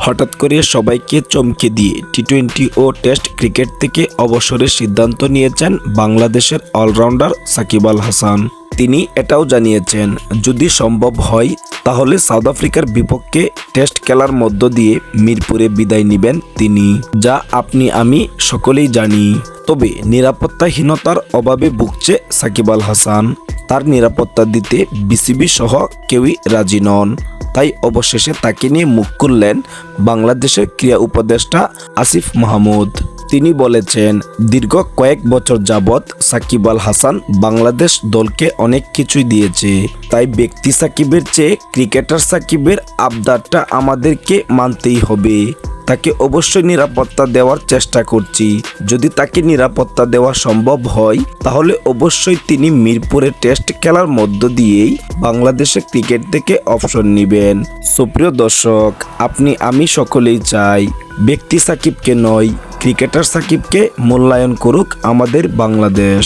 হঠাৎ করে সবাইকে চমকে দিয়ে টি-20 ও টেস্ট ক্রিকেট থেকে অবসরের সিদ্ধান্ত নিয়েছেন বাংলাদেশের অলরাউন্ডার সাকিব আল হাসান। তিনি এটাও জানিয়েছেন, যদি সম্ভব হয় তাহলে সাউথ আফ্রিকার বিপক্ষে টেস্ট খেলার মধ্য দিয়ে মিরপুরে বিদায় নেবেন তিনি, যা আপনি আমি সকলেই জানি। তবে নিরাপত্তাহীনতার অভাবে ভুগছে সাকিব আল হাসান। তার নিরাপত্তা দিতে বিসিবি সহ কেউই রাজি নন। তাই অবশেষে তাকে নিয়ে মুখ খুললেন বাংলাদেশের ক্রীড়া উপদেষ্টা আসিফ মাহমুদ। তিনি বলেছেন, দীর্ঘ কয়েক বছর যাবৎ সাকিব আল হাসান বাংলাদেশ দলকে অনেক কিছুই দিয়েছে। তাই ব্যক্তি সাকিবের চেয়ে ক্রিকেটার সাকিবের আবদারটা আমাদেরকে মানতেই হবে। তাকে অবশ্যই নিরাপত্তা দেওয়ার চেষ্টা করছি। যদি তাকে নিরাপত্তা দেওয়া সম্ভব হয় তাহলে অবশ্যই তিনি মিরপুরে টেস্ট খেলার মধ্য দিয়েই বাংলাদেশের ক্রিকেট থেকে অবসর নেবেন। সুপ্রিয় দর্শক, আপনি আমি সকলেই চাই ব্যক্তি সাকিবকে নয়, ক্রিকেটার সাকিবকে মূল্যায়ন করুক আমাদের বাংলাদেশ।